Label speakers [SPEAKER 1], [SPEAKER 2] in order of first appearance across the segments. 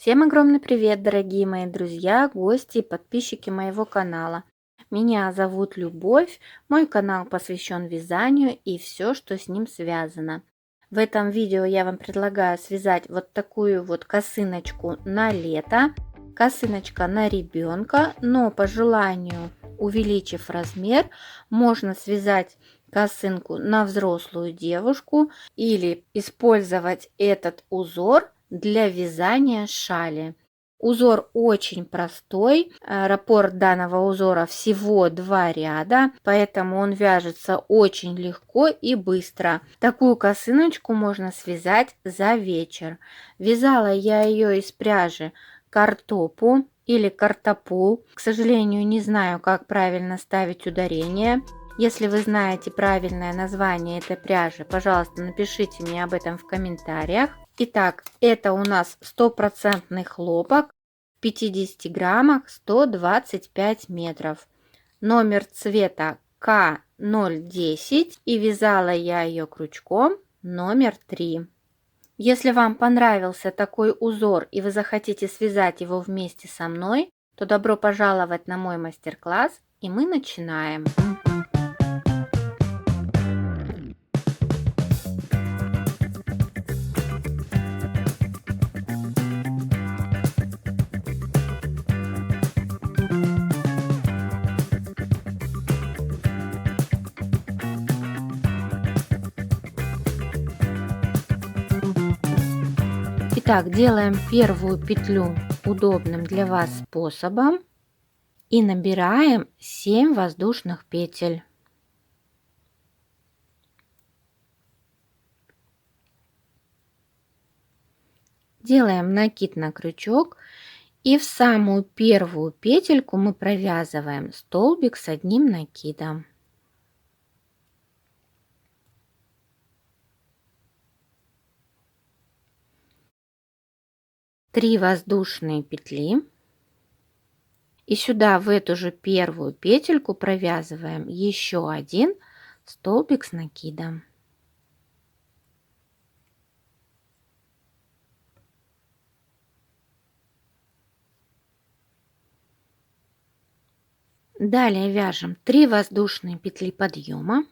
[SPEAKER 1] Всем огромный привет, дорогие мои друзья, гости и подписчики моего канала. Меня зовут Любовь, мой канал посвящен вязанию и все, что с ним связано. В этом видео я вам предлагаю связать вот такую вот косыночку на лето, косыночка на ребенка, но по желанию, увеличив размер, можно связать косынку на взрослую девушку или использовать этот узор для вязания шали. Узор очень простой, раппорт данного узора всего 2 ряда, поэтому он вяжется очень легко и быстро. Такую косыночку можно связать за вечер. Вязала я ее из пряжи картопу или картопул. К сожалению, не знаю, как правильно ставить ударение. Если вы знаете правильное название этой пряжи, пожалуйста, напишите мне об этом в комментариях. Итак, это у нас стопроцентный хлопок, в 50 граммах 125 метров. Номер цвета К010 и вязала я ее крючком номер 3. Если вам понравился такой узор и вы захотите связать его вместе со мной, то добро пожаловать на мой мастер-класс, и мы начинаем. Итак, делаем первую петлю удобным для вас способом и набираем 7 воздушных петель. Делаем накид на крючок и в самую первую петельку мы провязываем столбик с одним накидом. Три воздушные петли. И сюда в эту же первую петельку провязываем еще один столбик с накидом. Далее вяжем 3 воздушные петли подъема.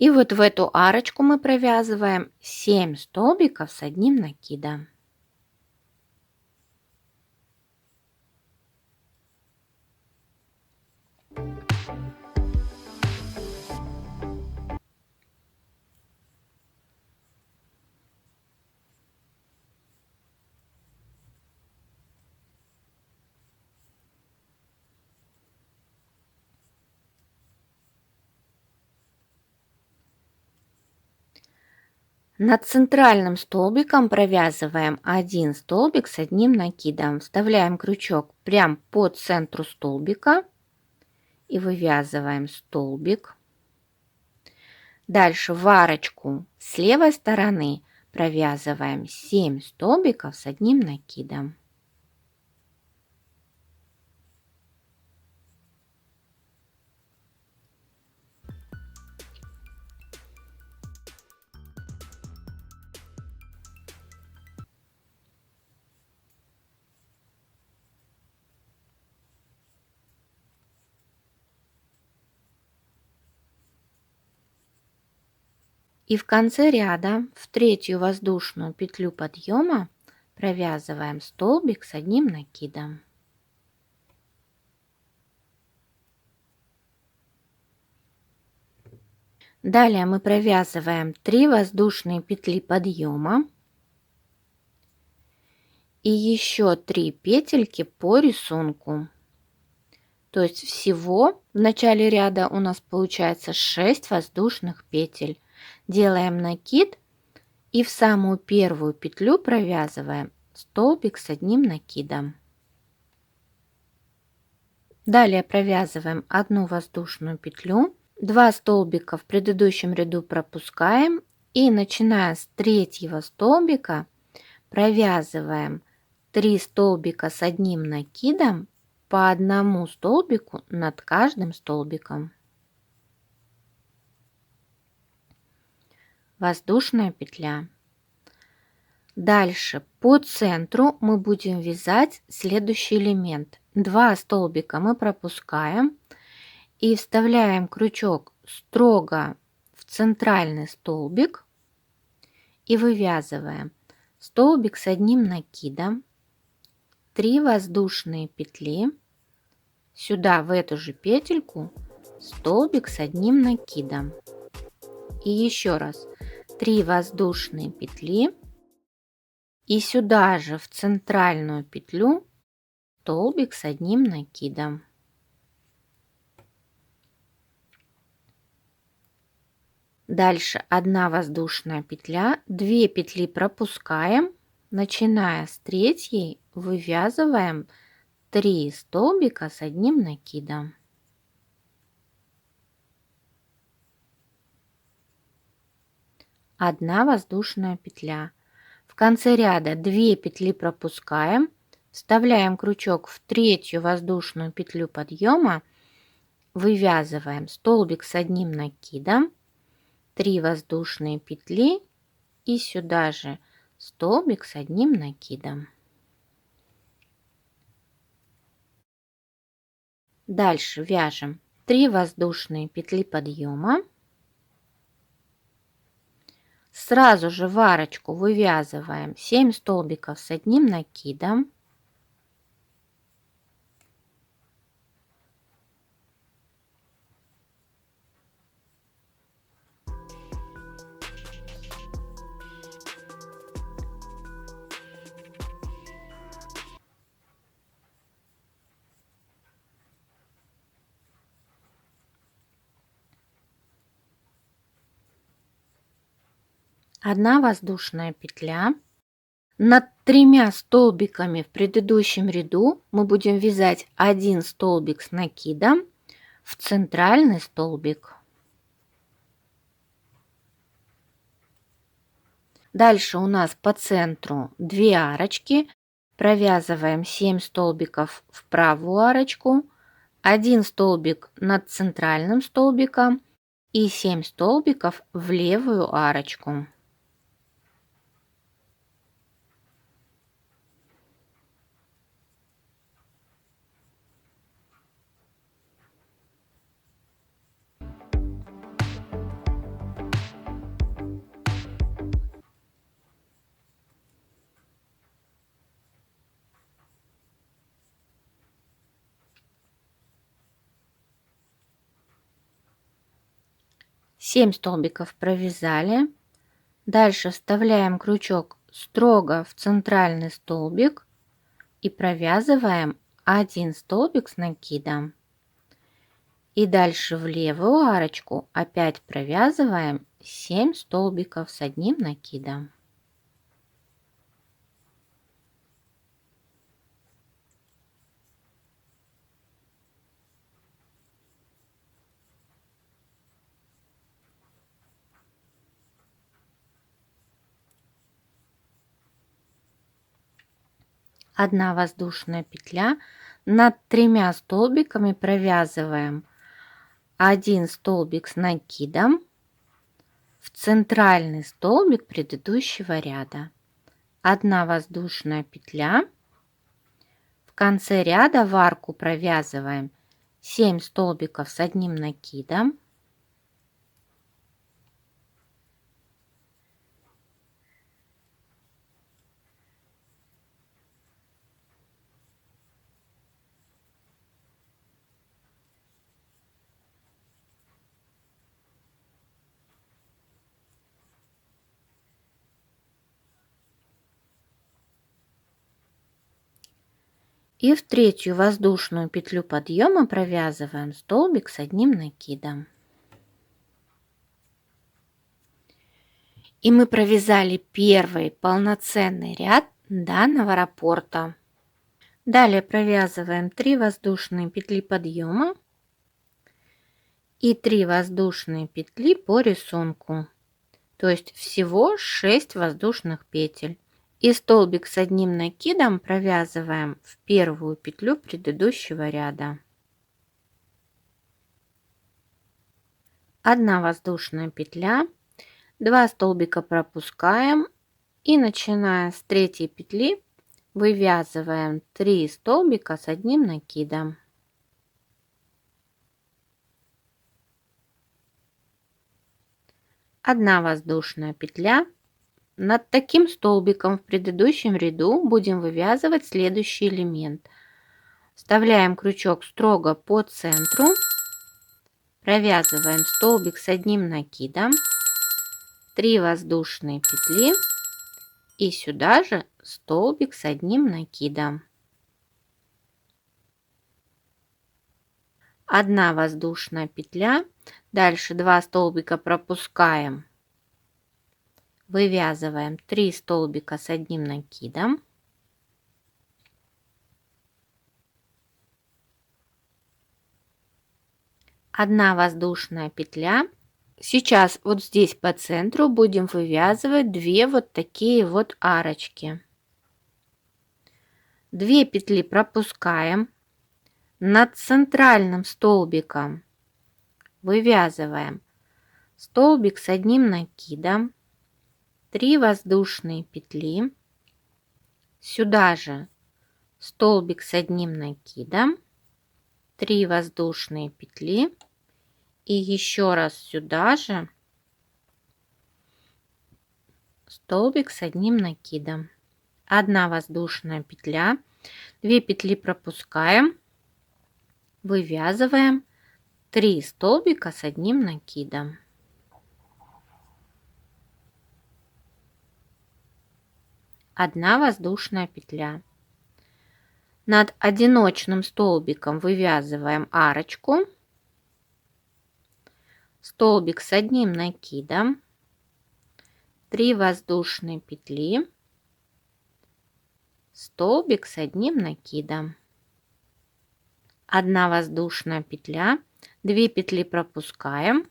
[SPEAKER 1] И вот в эту арочку мы провязываем 7 столбиков с одним накидом. Над центральным столбиком провязываем один столбик с одним накидом. Вставляем крючок прямо по центру столбика и вывязываем столбик. Дальше в арочку с левой стороны провязываем 7 столбиков с одним накидом. И в конце ряда в третью воздушную петлю подъема провязываем столбик с одним накидом. Далее мы провязываем 3 воздушные петли подъема и еще 3 петельки по рисунку. То есть всего в начале ряда у нас получается 6 воздушных петель. Делаем накид и в самую первую петлю провязываем столбик с одним накидом. Далее провязываем одну воздушную петлю, 2 столбика в предыдущем ряду пропускаем и начиная с третьего столбика провязываем 3 столбика с одним накидом по одному столбику над каждым столбиком. Воздушная петля. Дальше по центру мы будем вязать следующий элемент. 2 столбика мы пропускаем и вставляем крючок строго в центральный столбик и вывязываем столбик с одним накидом, 3 воздушные петли, сюда в эту же петельку столбик с одним накидом и еще раз 3 воздушные петли и сюда же в центральную петлю столбик с одним накидом. Дальше 1 воздушная петля, 2 петли пропускаем, начиная с третьей вывязываем 3 столбика с одним накидом. Одна воздушная петля. В конце ряда 2 петли пропускаем, вставляем крючок в третью воздушную петлю подъема, вывязываем столбик с одним накидом, 3 воздушные петли и сюда же столбик с одним накидом. Дальше вяжем 3 воздушные петли подъема. Сразу же в арочку вывязываем 7 столбиков с одним накидом. Одна воздушная петля. Над 3 столбиками в предыдущем ряду мы будем вязать 1 столбик с накидом в центральный столбик. Дальше у нас по центру 2 арочки. Провязываем 7 столбиков в правую арочку, 1 столбик над центральным столбиком и 7 столбиков в левую арочку. Семь столбиков провязали. Дальше вставляем крючок строго в центральный столбик и провязываем 1 столбик с накидом. И дальше в левую арочку опять провязываем 7 столбиков с одним накидом. Одна воздушная петля. Над 3 столбиками провязываем 1 столбик с накидом в центральный столбик предыдущего ряда. 1 воздушная петля. В конце ряда в арку провязываем 7 столбиков с одним накидом. И в третью воздушную петлю подъема провязываем столбик с одним накидом. И мы провязали первый полноценный ряд данного раппорта. Далее провязываем 3 воздушные петли подъема и 3 воздушные петли по рисунку. То есть всего 6 воздушных петель. И столбик с одним накидом провязываем в первую петлю предыдущего ряда. 1 воздушная петля, 2 столбика пропускаем И начиная с третьей петли вывязываем 3 столбика с одним накидом. Одна воздушная петля. Над таким столбиком в предыдущем ряду будем вывязывать следующий элемент. Вставляем крючок строго по центру, провязываем столбик с одним накидом, 3 воздушные петли и сюда же столбик с одним накидом. Одна воздушная петля, дальше 2 столбика пропускаем, вывязываем 3 столбика с одним накидом, одна воздушная петля. Сейчас вот здесь по центру будем вывязывать 2 вот такие вот арочки. 2 петли пропускаем, над центральным столбиком вывязываем столбик с одним накидом, 3 воздушные петли, сюда же столбик с одним накидом, 3 воздушные петли и еще раз сюда же столбик с одним накидом, одна воздушная петля, 2 петли пропускаем, вывязываем 3 столбика с одним накидом. Одна воздушная петля. Над одиночным столбиком вывязываем арочку, столбик с одним накидом, 3 воздушные петли, столбик с одним накидом, одна воздушная петля, 2 петли пропускаем,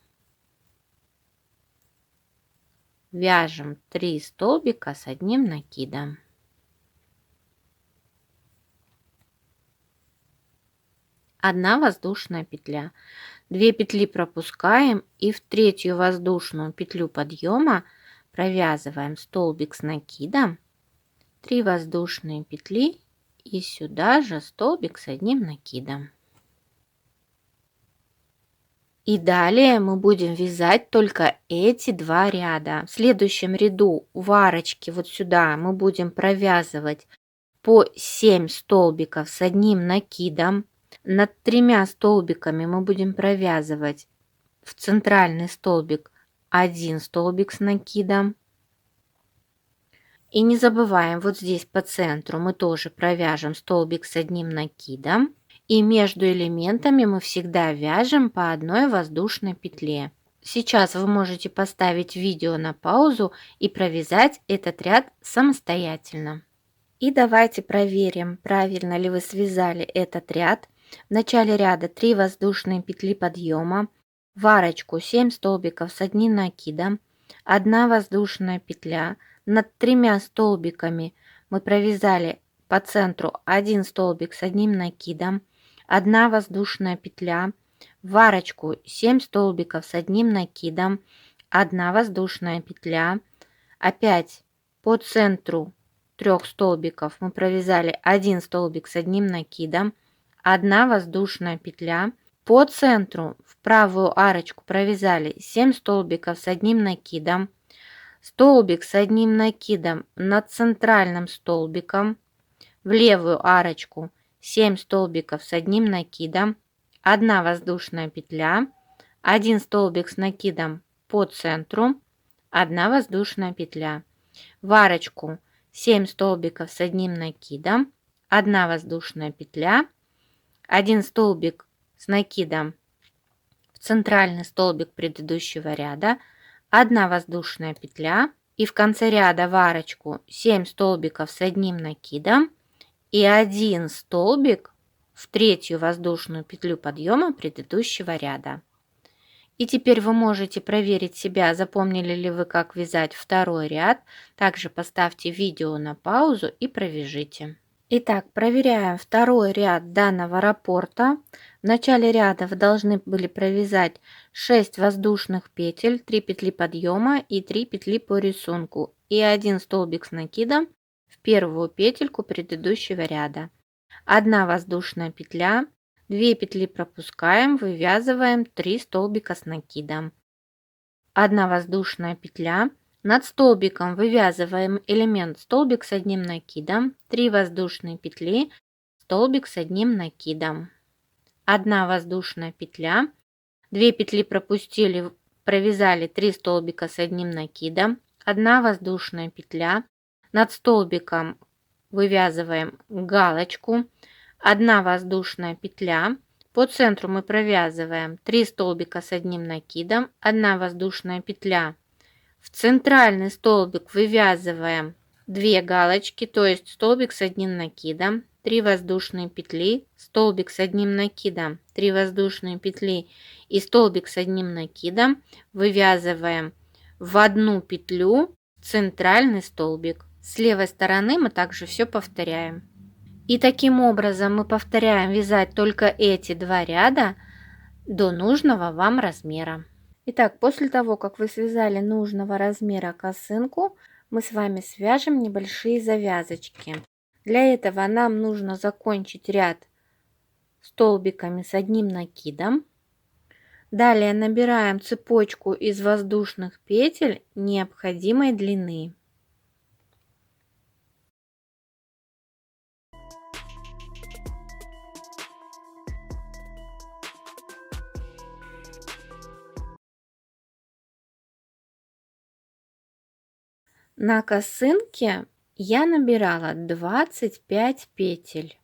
[SPEAKER 1] вяжем 3 столбика с одним накидом. Одна воздушная петля, 2 петли пропускаем и в третью воздушную петлю подъема провязываем столбик с накидом, 3 воздушные петли и сюда же столбик с одним накидом. И далее мы будем вязать только эти 2 ряда. В следующем ряду в арочке вот сюда мы будем провязывать по 7 столбиков с одним накидом. Над 3 столбиками мы будем провязывать в центральный столбик 1 столбик с накидом. И не забываем, вот здесь по центру мы тоже провяжем столбик с одним накидом. И между элементами мы всегда вяжем по одной воздушной петле. Сейчас вы можете поставить видео на паузу и провязать этот ряд самостоятельно. И давайте проверим, правильно ли вы связали этот ряд. В начале ряда 3 воздушные петли подъема, в арочку 7 столбиков с одним накидом, 1 воздушная петля, над 3 столбиками мы провязали по центру 1 столбик с одним накидом, 1 воздушная петля, в арочку 7 столбиков с одним накидом, 1 воздушная петля, опять по центру 3 столбиков мы провязали 1 столбик с одним накидом, 1 воздушная петля, по центру в правую арочку провязали 7 столбиков с одним накидом, столбик с одним накидом над центральным столбиком, в левую арочку 7 столбиков с одним накидом, 1 воздушная петля, 1 столбик с накидом по центру, 1 воздушная петля, в арочку 7 столбиков с одним накидом, 1 воздушная петля, 1 столбик с накидом в центральный столбик предыдущего ряда, 1 воздушная петля и в конце ряда в арочку 7 столбиков с одним накидом и 1 столбик в третью воздушную петлю подъема предыдущего ряда. И теперь вы можете проверить себя, запомнили ли вы, как вязать второй ряд. Также поставьте видео на паузу и провяжите. Итак, проверяем второй ряд данного раппорта. В начале ряда вы должны были провязать 6 воздушных петель, 3 петли подъема и 3 петли по рисунку. и 1 столбик с накидом в первую петельку предыдущего ряда. 1 воздушная петля, 2 петли пропускаем, вывязываем 3 столбика с накидом. 1 воздушная петля, над столбиком вывязываем элемент столбик с одним накидом, 3 воздушные петли, столбик с одним накидом. 1 воздушная петля, 2 петли пропустили, провязали 3 столбика с одним накидом, 1 воздушная петля, над столбиком вывязываем галочку, 1 воздушная петля, по центру мы провязываем 3 столбика с одним накидом, 1 воздушная петля, в центральный столбик вывязываем 2 галочки, то есть столбик с одним накидом, 3 воздушные петли, столбик с одним накидом, 3 воздушные петли и столбик с одним накидом, вывязываем в одну петлю центральный столбик. С левой стороны мы также все повторяем. И таким образом мы повторяем вязать только эти 2 ряда до нужного вам размера. Итак, после того, как вы связали нужного размера косынку, мы с вами свяжем небольшие завязочки. Для этого нам нужно закончить ряд столбиками с одним накидом. Далее набираем цепочку из воздушных петель необходимой длины. На косынке я набирала 25 петель.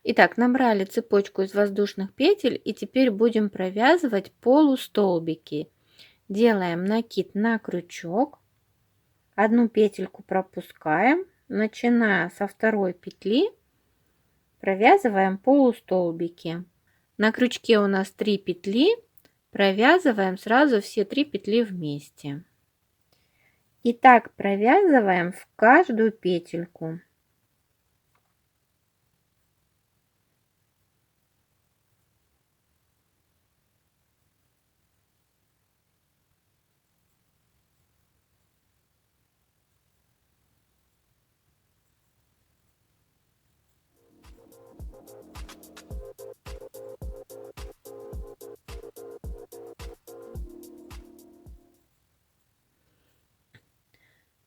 [SPEAKER 1] Итак, набрали цепочку из воздушных петель и теперь будем провязывать полустолбики. Делаем накид на крючок, одну петельку пропускаем, начиная со второй петли провязываем полустолбики. На крючке у нас 3 петли, провязываем сразу все 3 петли вместе. И так провязываем в каждую петельку.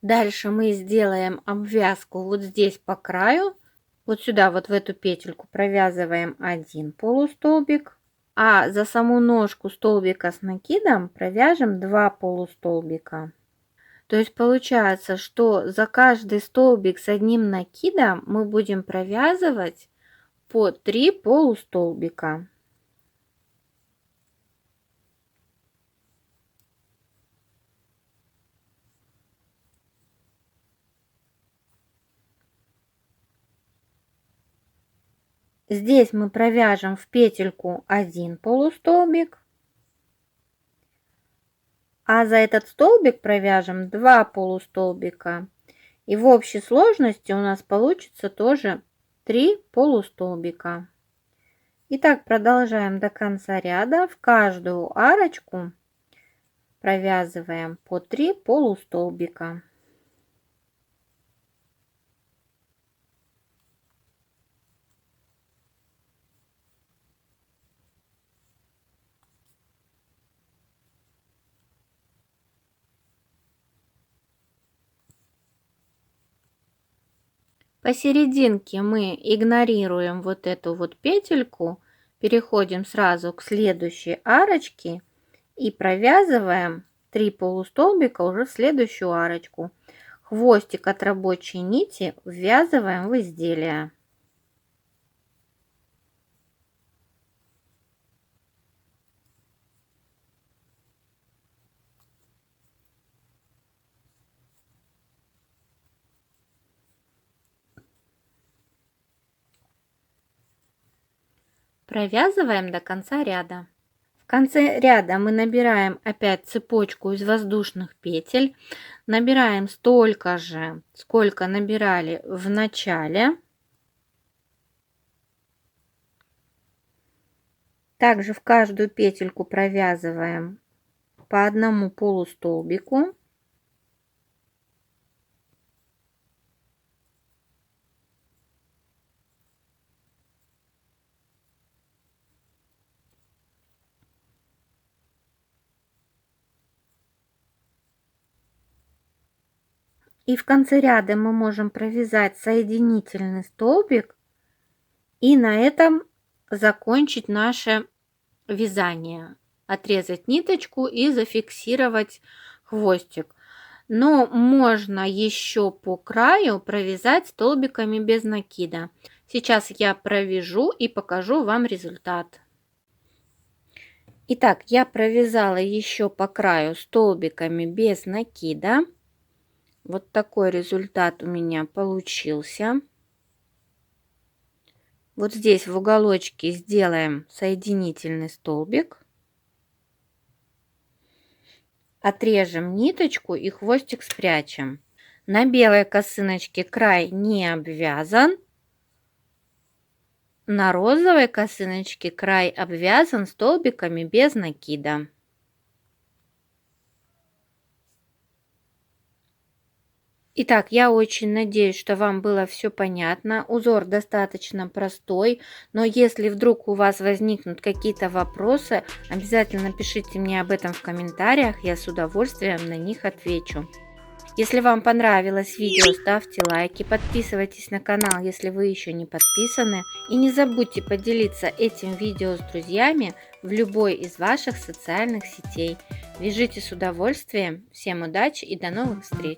[SPEAKER 1] Дальше мы сделаем обвязку вот здесь по краю. Вот сюда, вот в эту петельку провязываем 1 полустолбик. А за саму ножку столбика с накидом провяжем 2 полустолбика. То есть получается, что за каждый столбик с одним накидом мы будем провязывать по 3 полустолбика. Здесь мы провяжем в петельку 1 полустолбик, а за этот столбик провяжем 2 полустолбика. И в общей сложности у нас получится тоже 3 полустолбика. Итак, продолжаем до конца ряда. В каждую арочку провязываем по 3 полустолбика. Посерединке мы игнорируем вот эту вот петельку, переходим сразу к следующей арочке и провязываем 3 полустолбика уже в следующую арочку. Хвостик от рабочей нити ввязываем в изделие. Провязываем до конца ряда. В конце ряда мы набираем опять цепочку из воздушных петель, набираем столько же, сколько набирали в начале. Также в каждую петельку провязываем по одному полустолбику. И в конце ряда мы можем провязать соединительный столбик и на этом закончить наше вязание. Отрезать ниточку и зафиксировать хвостик. Но можно еще по краю провязать столбиками без накида. Сейчас я провяжу и покажу вам результат. Итак, я провязала еще по краю столбиками без накида. Вот такой результат у меня получился. Вот здесь в уголочке сделаем соединительный столбик. Отрежем ниточку и хвостик спрячем. На белой косыночке край не обвязан. На розовой косыночке край обвязан столбиками без накида. Итак, я очень надеюсь, что вам было все понятно. Узор достаточно простой, но если вдруг у вас возникнут какие-то вопросы, обязательно пишите мне об этом в комментариях, я с удовольствием на них отвечу. Если вам понравилось видео, ставьте лайки, подписывайтесь на канал, если вы еще не подписаны. И не забудьте поделиться этим видео с друзьями в любой из ваших социальных сетей. Вяжите с удовольствием, всем удачи и до новых встреч!